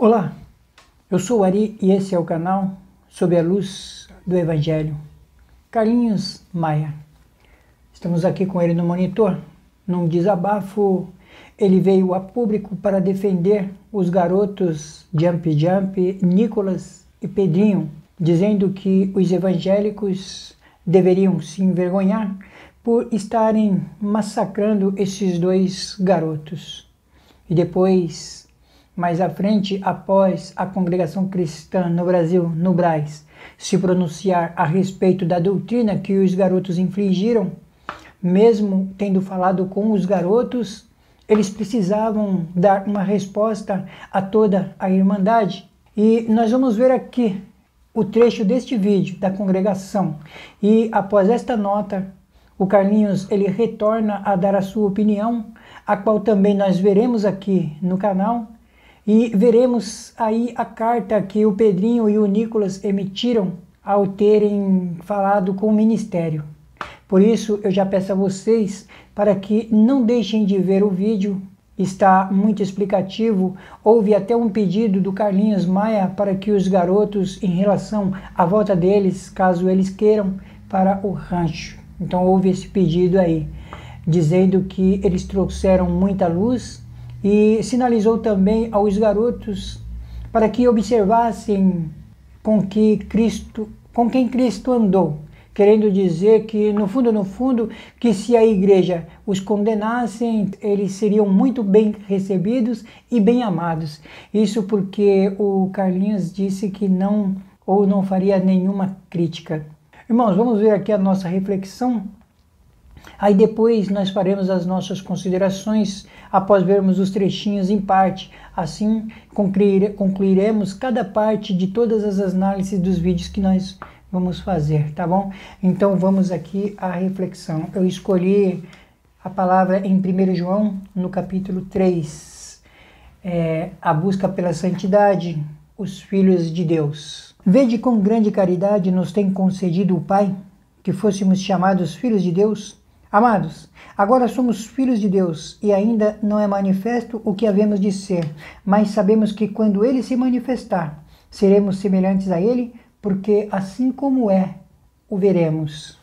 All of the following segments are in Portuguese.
Olá, eu sou o Ari e esse é o canal Sob a Luz do Evangelho. Carlinhos Maia. Estamos aqui com ele no monitor. Num desabafo, ele veio a público para defender os garotos Jump Jump, Nicolas e Pedrinho, dizendo que os evangélicos deveriam se envergonhar por estarem massacrando esses dois garotos. E depois, mais à frente, após a congregação cristã no Brasil, no Brás, se pronunciar a respeito da doutrina que os garotos infligiram, mesmo tendo falado com os garotos, eles precisavam dar uma resposta a toda a Irmandade. E nós vamos ver aqui o trecho deste vídeo da congregação. E após esta nota, o Carlinhos ele retorna a dar a sua opinião, a qual também nós veremos aqui no canal. E veremos aí a carta que o Pedrinho e o Nicolas emitiram ao terem falado com o ministério. Por isso eu já peço a vocês para que não deixem de ver o vídeo, está muito explicativo. Houve até um pedido do Carlinhos Maia para que os garotos, em relação à volta deles, caso eles queiram, para o rancho. Então houve esse pedido aí, dizendo que eles trouxeram muita luz, e sinalizou também aos garotos para que observassem com quem Cristo andou, querendo dizer que no fundo, que se a igreja os condenassem, eles seriam muito bem recebidos e bem amados. Isso porque o Carlinhos disse que não faria nenhuma crítica. Irmãos, vamos ver aqui a nossa reflexão. Aí depois nós faremos as nossas considerações após vermos os trechinhos em parte. Assim concluiremos cada parte de todas as análises dos vídeos que nós vamos fazer, tá bom? Então vamos aqui à reflexão. Eu escolhi a palavra em 1 João, no capítulo 3. A busca pela santidade, os filhos de Deus. Vede com grande caridade nos tem concedido o Pai, que fôssemos chamados filhos de Deus. Amados, agora somos filhos de Deus e ainda não é manifesto o que havemos de ser, mas sabemos que quando Ele se manifestar, seremos semelhantes a Ele, porque assim como é, o veremos.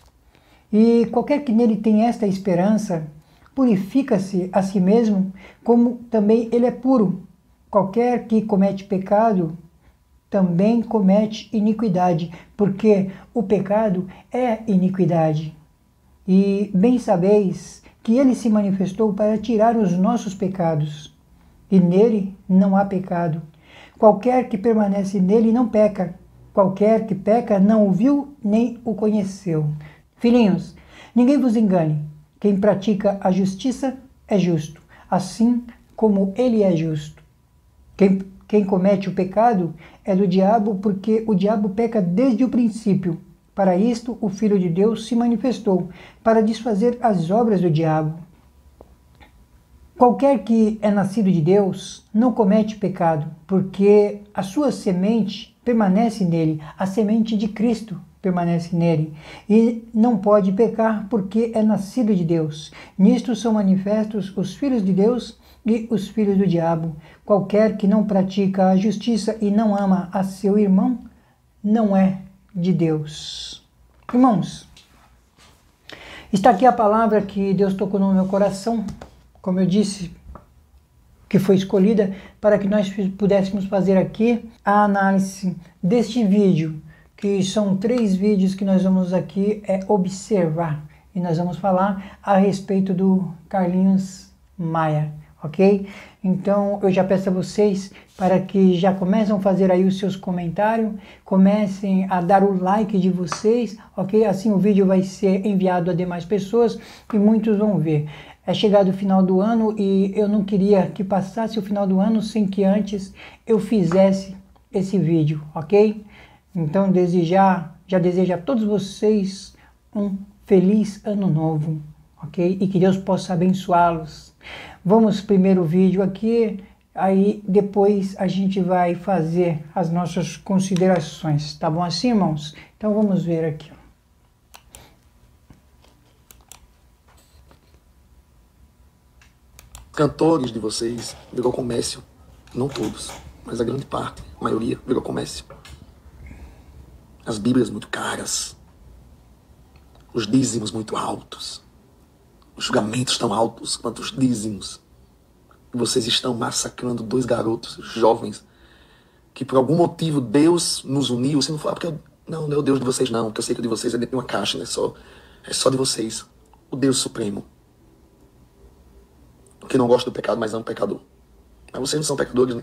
E qualquer que nele tenha esta esperança, purifica-se a si mesmo, como também Ele é puro. Qualquer que comete pecado, também comete iniquidade, porque o pecado é iniquidade. E bem sabeis que ele se manifestou para tirar os nossos pecados, e nele não há pecado. Qualquer que permanece nele não peca, qualquer que peca não o viu nem o conheceu. Filhinhos, ninguém vos engane, quem pratica a justiça é justo, assim como ele é justo. Quem comete o pecado é do diabo, porque o diabo peca desde o princípio. Para isto, o Filho de Deus se manifestou, para desfazer as obras do diabo. Qualquer que é nascido de Deus não comete pecado, porque a sua semente permanece nele, a semente de Cristo permanece nele, e não pode pecar porque é nascido de Deus. Nisto são manifestos os filhos de Deus e os filhos do diabo. Qualquer que não pratica a justiça e não ama a seu irmão, não é de Deus. Irmãos, está aqui a palavra que Deus tocou no meu coração, como eu disse, que foi escolhida para que nós pudéssemos fazer aqui a análise deste vídeo, que são 3 vídeos que nós vamos aqui observar, e nós vamos falar a respeito do Carlinhos Maia. Ok? Então eu já peço a vocês para que já comecem a fazer aí os seus comentários, comecem a dar o like de vocês, ok? Assim o vídeo vai ser enviado a demais pessoas e muitos vão ver. É chegado o final do ano e eu não queria que passasse o final do ano sem que antes eu fizesse esse vídeo, ok? Então já desejo a todos vocês um feliz ano novo, ok? E que Deus possa abençoá-los. Vamos primeiro o vídeo aqui, aí depois a gente vai fazer as nossas considerações, tá bom assim, irmãos? Então vamos ver aqui. Cantores de vocês virou comércio, não todos. mas a grande parte, a maioria, virou comércio. As Bíblias muito caras, os dízimos muito altos, os julgamentos tão altos quanto os dízimos. E vocês estão massacrando 2 garotos jovens que por algum motivo Deus nos uniu. Você não fala porque não é o Deus de vocês não, porque eu sei que o de vocês é dentro de uma caixa, né? É só de vocês. O Deus Supremo. Que não gosta do pecado, mas ama o pecador. Mas vocês não são pecadores, né?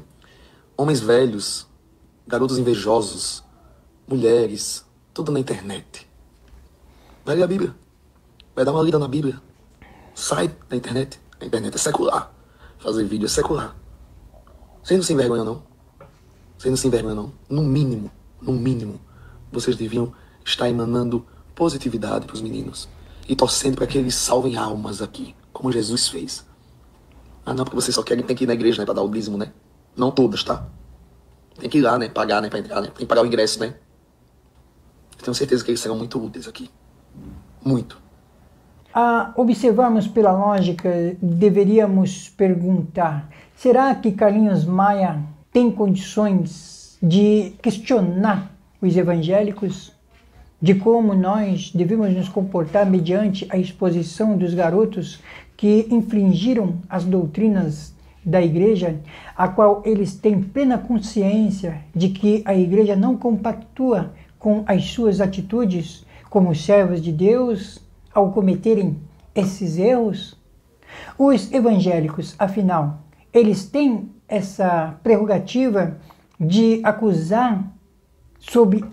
Homens velhos, garotos invejosos, mulheres, tudo na internet. Vai ler a Bíblia. Vai dar uma lida na Bíblia. Sai da internet. A internet é secular. Fazer vídeo é secular. Vocês não se envergonham, não? Vocês não se envergonham, não? No mínimo, vocês deviam estar emanando positividade para os meninos e torcendo para que eles salvem almas aqui, como Jesus fez. Ah, não, porque vocês só querem, tem que ir na igreja, né, para dar o dízimo, né? Não todas, tá? Tem que ir lá, né, pagar, né, para entrar, né? Tem que pagar o ingresso, né? Eu tenho certeza que eles serão muito úteis aqui. Muito. A observarmos pela lógica, deveríamos perguntar: será que Carlinhos Maia tem condições de questionar os evangélicos? De como nós devemos nos comportar mediante a exposição dos garotos que infringiram as doutrinas da igreja, a qual eles têm plena consciência de que a igreja não compactua com as suas atitudes como servos de Deus ao cometerem esses erros? Os evangélicos, afinal, eles têm essa prerrogativa de acusar sobre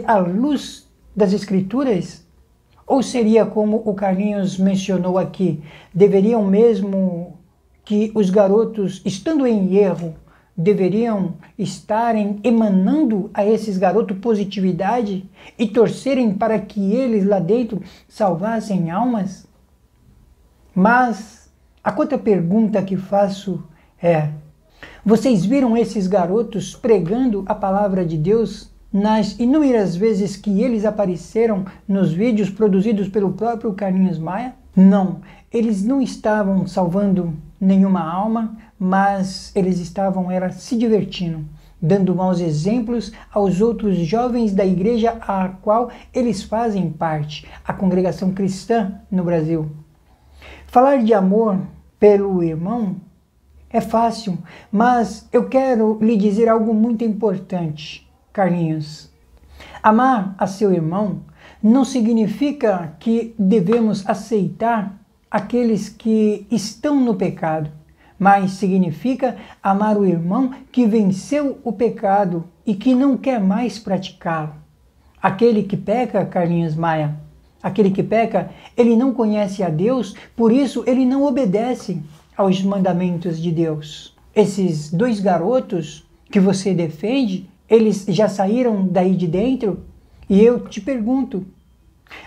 a luz das Escrituras? Ou seria como o Carlinhos mencionou aqui, deveriam mesmo que os garotos, estando em erro, deveriam estarem emanando a esses garotos positividade e torcerem para que eles lá dentro salvassem almas? Mas a outra pergunta que faço é: vocês viram esses garotos pregando a palavra de Deus nas inúmeras vezes que eles apareceram nos vídeos produzidos pelo próprio Carlinhos Maia? Não, eles não estavam salvando nenhuma alma, mas eles estavam se divertindo, dando maus exemplos aos outros jovens da igreja a qual eles fazem parte, a congregação cristã no Brasil. Falar de amor pelo irmão é fácil, mas eu quero lhe dizer algo muito importante, Carlinhos. Amar a seu irmão não significa que devemos aceitar aqueles que estão no pecado, mas significa amar o irmão que venceu o pecado e que não quer mais praticá-lo. Aquele que peca, Carlinhos Maia, aquele que peca, ele não conhece a Deus, por isso ele não obedece aos mandamentos de Deus. Esses 2 garotos que você defende, eles já saíram daí de dentro? E eu te pergunto,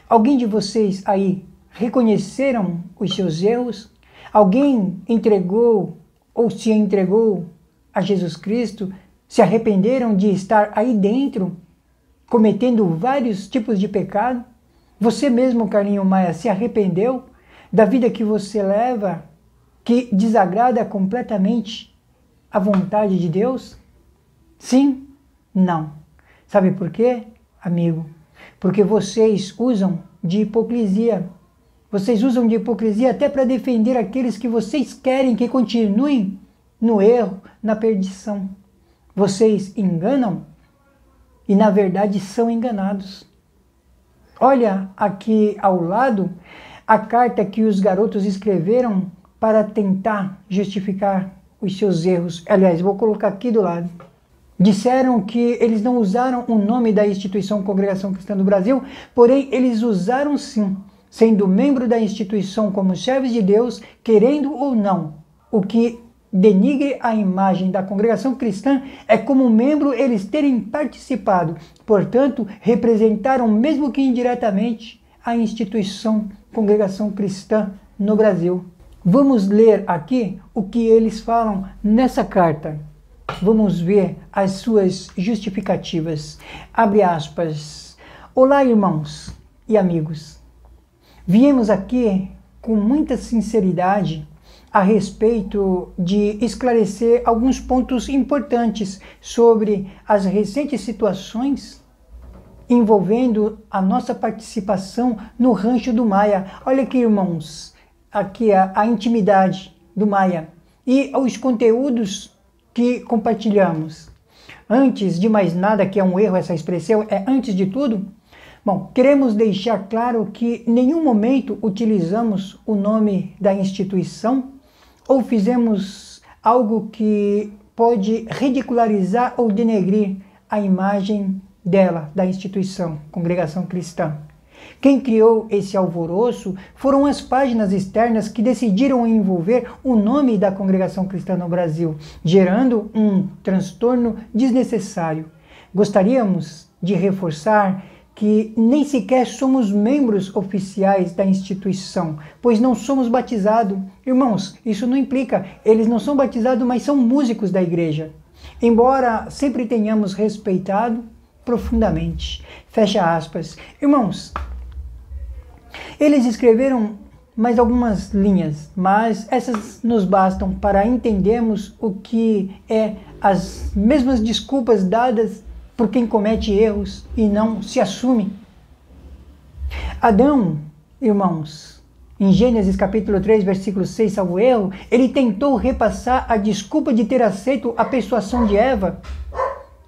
alguém de vocês aí reconheceram os seus erros? Alguém entregou ou se entregou a Jesus Cristo? Se arrependeram de estar aí dentro, cometendo vários tipos de pecado? Você mesmo, Carlinhos Maia, se arrependeu da vida que você leva, que desagrada completamente a vontade de Deus? Sim? Não. Sabe por quê, amigo? Porque vocês usam de hipocrisia. Vocês usam de hipocrisia até para defender aqueles que vocês querem que continuem no erro, na perdição. Vocês enganam e, na verdade, são enganados. Olha aqui ao lado a carta que os garotos escreveram para tentar justificar os seus erros. Aliás, vou colocar aqui do lado. Disseram que eles não usaram o nome da instituição Congregação Cristã do Brasil, porém eles usaram sim, sendo membro da instituição como servos de Deus, querendo ou não. O que denigre a imagem da congregação cristã é como membro eles terem participado, portanto, representaram, mesmo que indiretamente, a instituição Congregação Cristã no Brasil. Vamos ler aqui o que eles falam nessa carta. Vamos ver as suas justificativas. Abre aspas. Olá, irmãos e amigos. Viemos aqui com muita sinceridade a respeito de esclarecer alguns pontos importantes sobre as recentes situações envolvendo a nossa participação no Rancho do Maia. Olha aqui, irmãos, aqui a intimidade do Maia e os conteúdos que compartilhamos. Antes de mais nada, que é um erro essa expressão, é antes de tudo, bom, queremos deixar claro que em nenhum momento utilizamos o nome da instituição ou fizemos algo que pode ridicularizar ou denegrir a imagem dela, da instituição, Congregação Cristã. Quem criou esse alvoroço foram as páginas externas que decidiram envolver o nome da Congregação Cristã no Brasil, gerando um transtorno desnecessário. Gostaríamos de reforçar que nem sequer somos membros oficiais da instituição, pois não somos batizados. Irmãos, isso não implica, eles não são batizados, mas são músicos da igreja. Embora sempre tenhamos respeitado profundamente. Fecha aspas. Irmãos, eles escreveram mais algumas linhas, mas essas nos bastam para entendermos o que é as mesmas desculpas dadas por quem comete erros e não se assume. Adão, irmãos, em Gênesis capítulo 3, versículo 6, salvo erro, ele tentou repassar a desculpa de ter aceito a persuasão de Eva,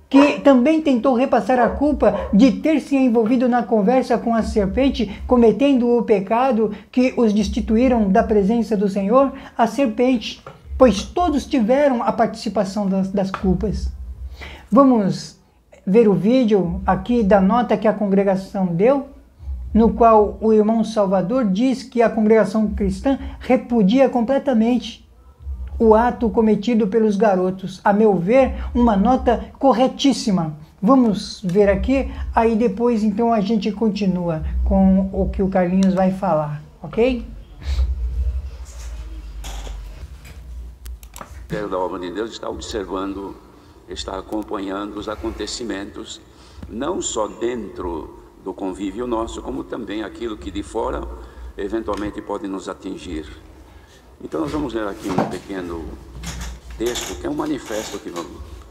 que também tentou repassar a culpa de ter se envolvido na conversa com a serpente, cometendo o pecado que os destituíram da presença do Senhor, a serpente, pois todos tiveram a participação das culpas. Vamos ver o vídeo aqui da nota que a congregação deu, no qual o irmão Salvador diz que a congregação cristã repudia completamente o ato cometido pelos garotos. A meu ver, uma nota corretíssima. Vamos ver aqui, aí depois então a gente continua com o que o Carlinhos vai falar, ok? O da obra de Deus está observando, está acompanhando os acontecimentos, não só dentro do convívio nosso, como também aquilo que de fora eventualmente pode nos atingir. Então nós vamos ler aqui um pequeno texto, que é um manifesto que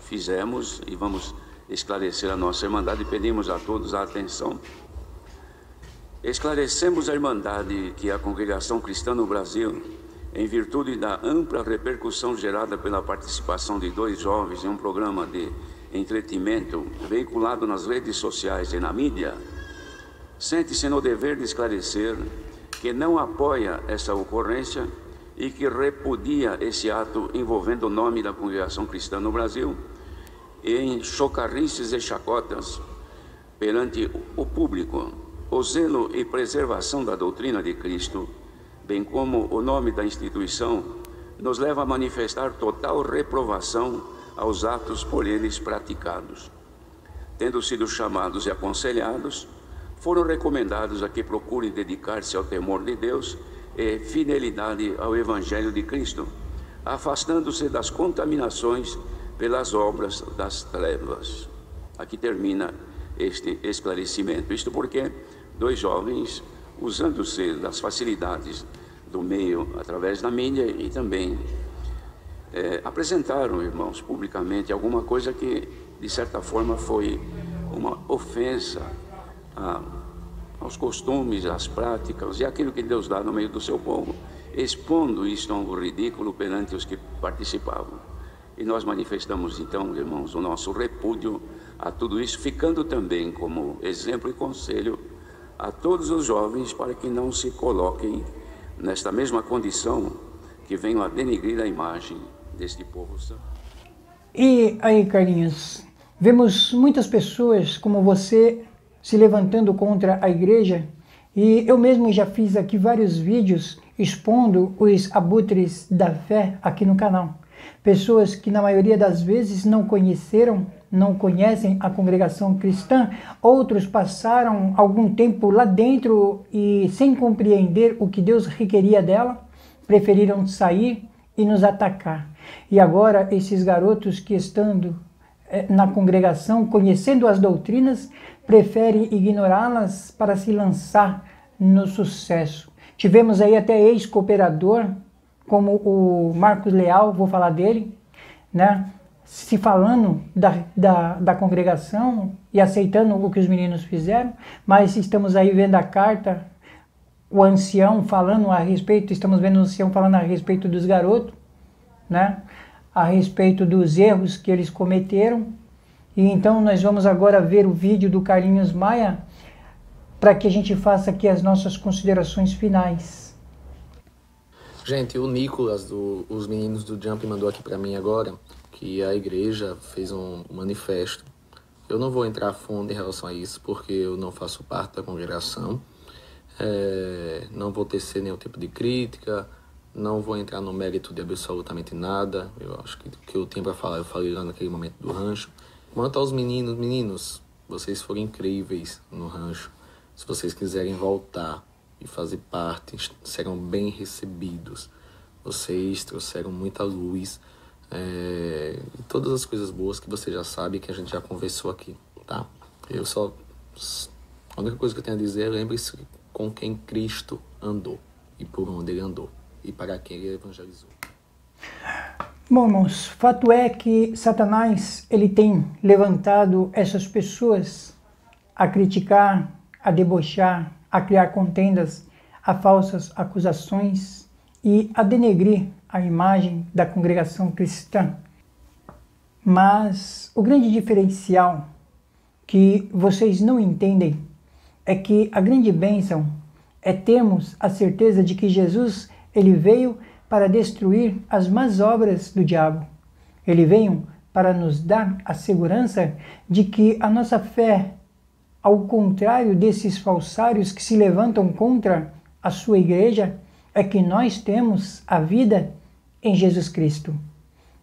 fizemos e vamos esclarecer a nossa Irmandade e pedimos a todos a atenção. Esclarecemos a Irmandade que a Congregação Cristã no Brasil, em virtude da ampla repercussão gerada pela participação de 2 jovens em um programa de entretenimento veiculado nas redes sociais e na mídia, sente-se no dever de esclarecer que não apoia essa ocorrência e que repudia esse ato envolvendo o nome da Congregação Cristã no Brasil em chocarrices e chacotas perante o público. O zelo e preservação da doutrina de Cristo, bem como o nome da instituição, nos leva a manifestar total reprovação aos atos por eles praticados. Tendo sido chamados e aconselhados, foram recomendados a que procurem dedicar-se ao temor de Deus e fidelidade ao Evangelho de Cristo, afastando-se das contaminações pelas obras das trevas. Aqui termina este esclarecimento. Isto porque 2 jovens, usando-se das facilidades do meio através da mídia e também apresentaram, irmãos, publicamente alguma coisa que, de certa forma, foi uma ofensa aos costumes, às práticas e aquilo que Deus dá no meio do seu povo, expondo isto a um ridículo perante os que participavam. E nós manifestamos então, irmãos, o nosso repúdio a tudo isso, ficando também como exemplo e conselho a todos os jovens para que não se coloquem nesta mesma condição que venham a denegrir a imagem deste povo santo. E aí, Carlinhos, vemos muitas pessoas como você se levantando contra a igreja, e eu mesmo já fiz aqui vários vídeos expondo os abutres da fé aqui no canal. Pessoas que na maioria das vezes não conhecem a congregação cristã, outros passaram algum tempo lá dentro e sem compreender o que Deus requeria dela, preferiram sair e nos atacar. E agora esses garotos que estando na congregação, conhecendo as doutrinas, preferem ignorá-las para se lançar no sucesso. Tivemos aí até ex-cooperador como o Marcos Leal, vou falar dele, né? Se falando da congregação e aceitando o que os meninos fizeram, mas estamos aí vendo a carta, o ancião falando a respeito, estamos vendo o ancião falando a respeito dos garotos, né? A respeito dos erros que eles cometeram. E então nós vamos agora ver o vídeo do Carlinhos Maia para que a gente faça aqui as nossas considerações finais. Gente, o Nicolas, os meninos do Jump, mandou aqui para mim agora que a igreja fez um manifesto. Eu não vou entrar a fundo em relação a isso, porque eu não faço parte da congregação. Não vou tecer nenhum tipo de crítica, não vou entrar no mérito de absolutamente nada. Eu acho que o que eu tenho para falar, eu falei lá naquele momento do rancho. Quanto aos meninos, vocês foram incríveis no rancho. Se vocês quiserem voltar e fazer parte, serão bem recebidos. Vocês trouxeram muita luz, e todas as coisas boas que você já sabe, que a gente já conversou aqui, tá? A única coisa que eu tenho a dizer é: lembre-se com quem Cristo andou e por onde ele andou e para quem ele evangelizou. Bom, irmãos, fato é que Satanás, ele tem levantado essas pessoas a criticar, a debochar, a criar contendas, a falsas acusações e a denegrir a imagem da congregação cristã. Mas o grande diferencial que vocês não entendem é que a grande bênção é termos a certeza de que Jesus, ele veio para destruir as más obras do diabo. Ele veio para nos dar a segurança de que a nossa fé, ao contrário desses falsários que se levantam contra a sua igreja, é que nós temos a vida em Jesus Cristo.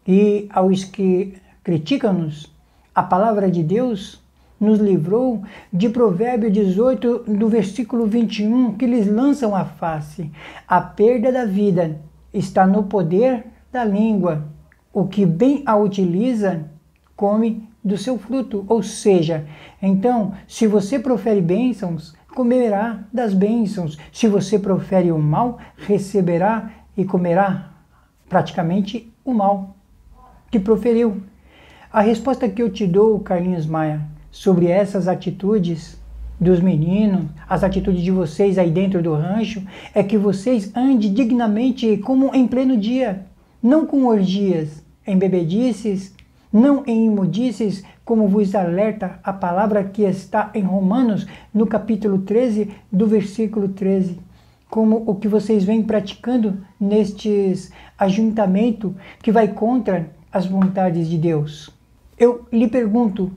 E aos que criticam-nos, a palavra de Deus nos livrou de Provérbio 18, do versículo 21, que lhes lançam à face: a perda da vida está no poder da língua. O que bem a utiliza, come do seu fruto. Ou seja, então, se você profere bênçãos, comerá das bênçãos. Se você profere o mal, receberá e comerá praticamente o mal que proferiu. A resposta que eu te dou, Carlinhos Maia, sobre essas atitudes dos meninos, as atitudes de vocês aí dentro do rancho, é que vocês andem dignamente como em pleno dia, não com orgias, em bebedices, não em imundices, como vos alerta a palavra que está em Romanos, no capítulo 13, do versículo 13, como o que vocês vêm praticando nestes ajuntamentos que vai contra as vontades de Deus. Eu lhe pergunto,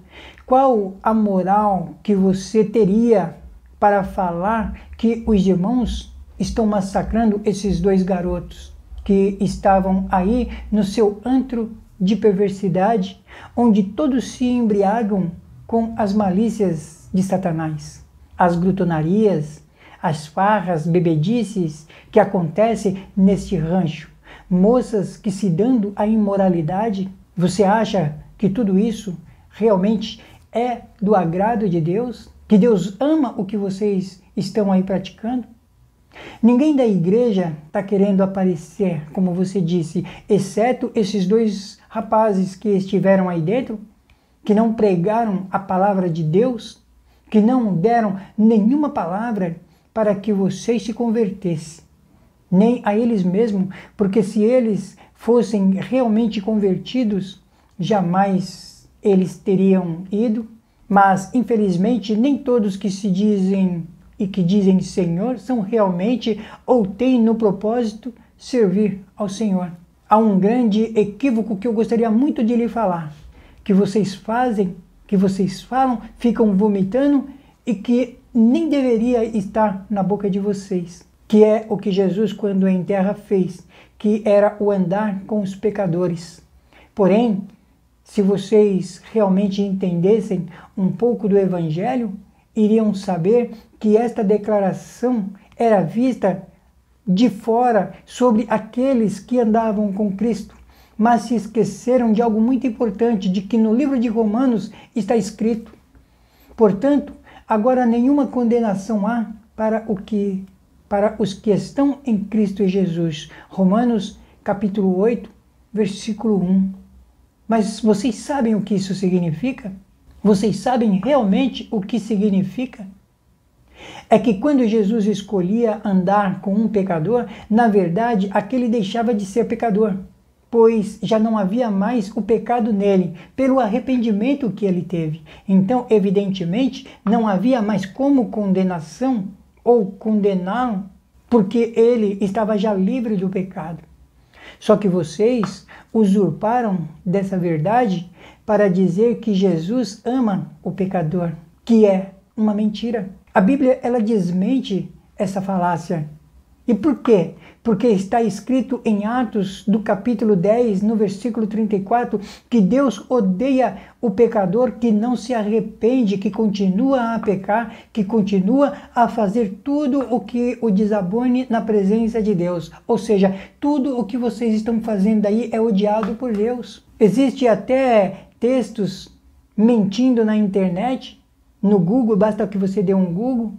qual a moral que você teria para falar que os irmãos estão massacrando esses dois garotos que estavam aí no seu antro de perversidade, onde todos se embriagam com as malícias de Satanás, as glutonarias, as farras, bebedices que acontecem neste rancho, moças que se dando à imoralidade? Você acha que tudo isso realmente é do agrado de Deus? Que Deus ama o que vocês estão aí praticando? Ninguém da igreja está querendo aparecer, como você disse, exceto esses dois rapazes que estiveram aí dentro, que não pregaram a palavra de Deus, que não deram nenhuma palavra para que vocês se convertessem, nem a eles mesmos, porque se eles fossem realmente convertidos, jamais eles teriam ido. Mas, infelizmente, nem todos que se dizem e que dizem Senhor são realmente ou têm no propósito servir ao Senhor. Há um grande equívoco que eu gostaria muito de lhe falar, que vocês fazem, que vocês falam, ficam vomitando e que nem deveria estar na boca de vocês, que é o que Jesus, quando em terra, fez, que era o andar com os pecadores. Porém, se vocês realmente entendessem um pouco do Evangelho, iriam saber que esta declaração era vista de fora sobre aqueles que andavam com Cristo, mas se esqueceram de algo muito importante, de que no livro de Romanos está escrito: portanto, agora nenhuma condenação há para para os que estão em Cristo Jesus. Romanos capítulo 8, versículo 1. Mas vocês sabem o que isso significa? Vocês sabem realmente o que significa? É que quando Jesus escolhia andar com um pecador, na verdade, aquele deixava de ser pecador, pois já não havia mais o pecado nele, pelo arrependimento que ele teve. Então, evidentemente, não havia mais como condenação ou condená-lo, porque ele estava já livre do pecado. Só que vocês usurparam dessa verdade para dizer que Jesus ama o pecador, que é uma mentira. A Bíblia, ela desmente essa falácia. E por quê? Porque está escrito em Atos, do capítulo 10, no versículo 34, que Deus odeia o pecador que não se arrepende, que continua a pecar, que continua a fazer tudo o que o desabone na presença de Deus. Ou seja, tudo o que vocês estão fazendo aí é odiado por Deus. Existe até textos mentindo na internet, no Google, basta que você dê um Google,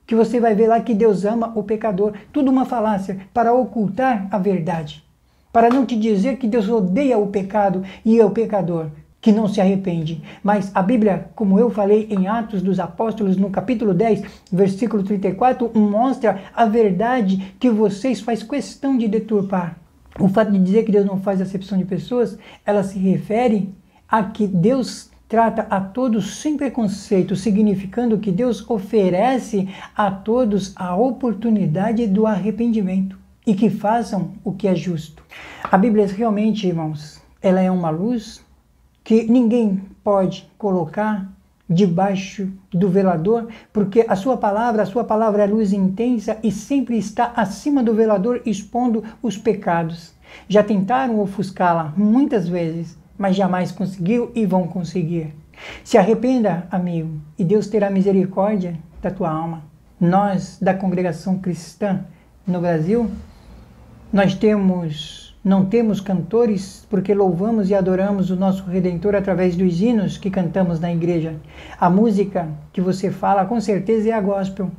que você vai ver lá que Deus ama o pecador. Tudo uma falácia para ocultar a verdade. Para não te dizer que Deus odeia o pecado e é o pecador que não se arrepende. Mas a Bíblia, como eu falei em Atos dos Apóstolos, no capítulo 10, versículo 34, mostra a verdade que vocês fazem questão de deturpar. O fato de dizer que Deus não faz acepção de pessoas, ela se refere a que Deus trata a todos sem preconceito, significando que Deus oferece a todos a oportunidade do arrependimento e que façam o que é justo. A Bíblia realmente, irmãos, ela é uma luz que ninguém pode colocar debaixo do velador, porque a sua palavra é luz intensa e sempre está acima do velador expondo os pecados. Já tentaram ofuscá-la muitas vezes, mas jamais conseguiu e vão conseguir. Se arrependa, amigo, e Deus terá misericórdia da tua alma. Nós, da congregação cristã no Brasil, não temos cantores porque louvamos e adoramos o nosso Redentor através dos hinos que cantamos na igreja. A música que você fala com certeza é a gospel.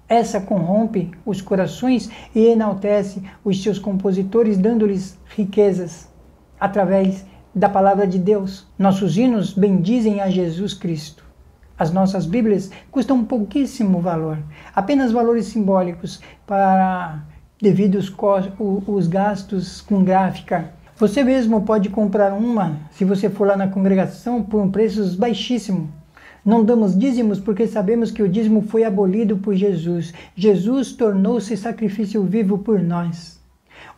Essa corrompe os corações e enaltece os seus compositores, dando-lhes riquezas através da palavra de Deus. Nossos hinos bendizem a Jesus Cristo. As nossas Bíblias custam pouquíssimo valor, apenas valores simbólicos devido os gastos com gráfica. Você mesmo pode comprar uma, se você for lá na congregação, por um preço baixíssimo. Não damos dízimos porque sabemos que o dízimo foi abolido por Jesus. Jesus tornou-se sacrifício vivo por nós.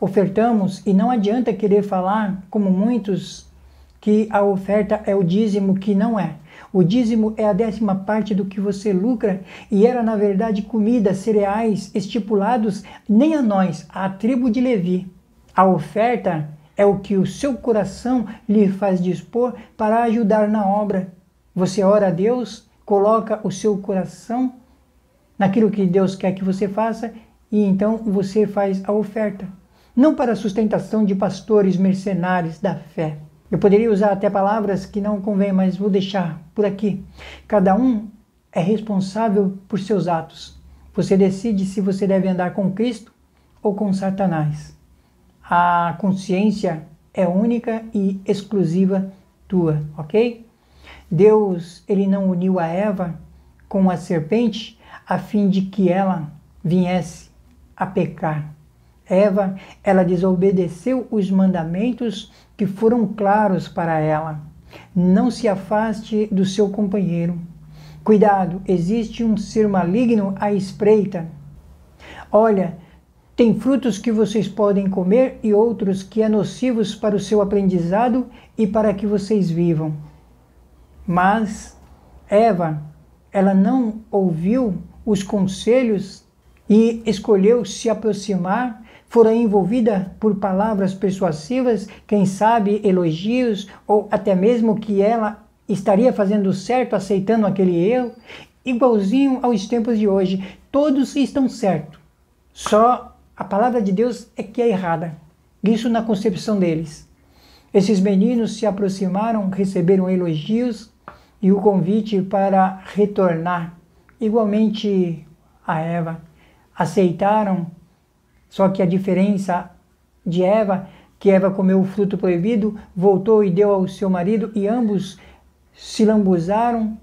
Ofertamos e não adianta querer falar, como muitos, que a oferta é o dízimo, que não é. O dízimo é a 10ª parte do que você lucra e era, na verdade, comida, cereais estipulados nem a nós, a tribo de Levi. A oferta é o que o seu coração lhe faz dispor para ajudar na obra. Você ora a Deus, coloca o seu coração naquilo que Deus quer que você faça e então você faz a oferta. Não para a sustentação de pastores mercenários da fé. Eu poderia usar até palavras que não convém, mas vou deixar por aqui. Cada um é responsável por seus atos. Você decide se você deve andar com Cristo ou com Satanás. A consciência é única e exclusiva tua, ok? Deus, ele não uniu a Eva com a serpente a fim de que ela viesse a pecar. Eva, ela desobedeceu os mandamentos que foram claros para ela. Não se afaste do seu companheiro. Cuidado, existe um ser maligno à espreita. Olha, tem frutos que vocês podem comer e outros que é nocivos para o seu aprendizado e para que vocês vivam. Mas Eva, ela não ouviu os conselhos e escolheu se aproximar, fora envolvida por palavras persuasivas, quem sabe elogios, ou até mesmo que ela estaria fazendo certo, aceitando aquele erro, igualzinho aos tempos de hoje. Todos estão certos, só a palavra de Deus é que é errada. Isso na concepção deles. Esses meninos se aproximaram, receberam elogios e o convite para retornar, igualmente a Eva. aceitaram, só que a diferença de Eva, que Eva comeu o fruto proibido, voltou e deu ao seu marido, e ambos se lambuzaram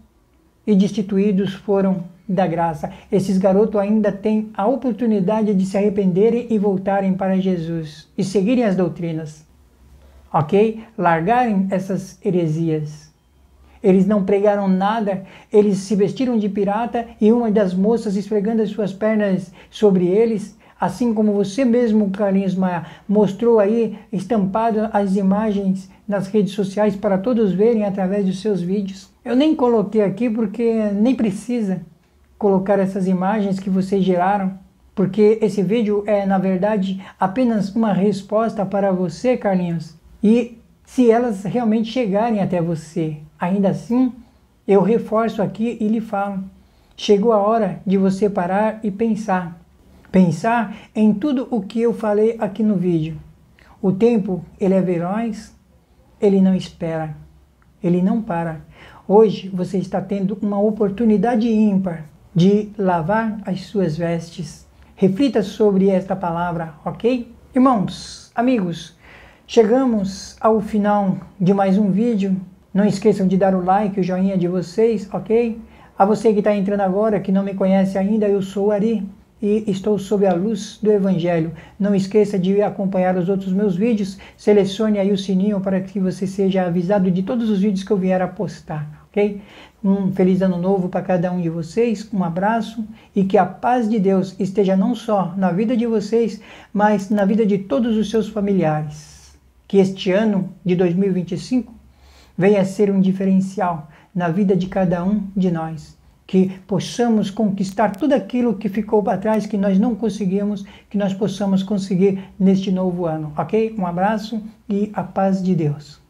e destituídos foram da graça. Esses garotos ainda têm a oportunidade de se arrependerem e voltarem para Jesus e seguirem as doutrinas, ok? Largarem essas heresias. Eles não pregaram nada, eles se vestiram de pirata e uma das moças esfregando as suas pernas sobre eles, assim como você mesmo, Carlinhos Maia, mostrou aí estampado as imagens nas redes sociais para todos verem através dos seus vídeos. Eu nem coloquei aqui porque nem precisa colocar essas imagens que vocês geraram, porque esse vídeo é, na verdade, apenas uma resposta para você, Carlinhos, e se elas realmente chegarem até você. Ainda assim, eu reforço aqui e lhe falo, chegou a hora de você parar e pensar. Pensar em tudo o que eu falei aqui no vídeo. O tempo, ele é veloz, ele não espera, ele não para. Hoje você está tendo uma oportunidade ímpar de lavar as suas vestes. Reflita sobre esta palavra, ok? Irmãos, amigos, chegamos ao final de mais um vídeo. Não esqueçam de dar o like, o joinha de vocês, ok? A você que está entrando agora, que não me conhece ainda, eu sou o Ari e estou sob a luz do Evangelho. Não esqueça de acompanhar os outros meus vídeos, selecione aí o sininho para que você seja avisado de todos os vídeos que eu vier a postar, ok? Um feliz ano novo para cada um de vocês, um abraço e que a paz de Deus esteja não só na vida de vocês, mas na vida de todos os seus familiares. Que este ano de 2025 venha a ser um diferencial na vida de cada um de nós. Que possamos conquistar tudo aquilo que ficou para trás, que nós não conseguimos, que nós possamos conseguir neste novo ano, ok? Um abraço e a paz de Deus.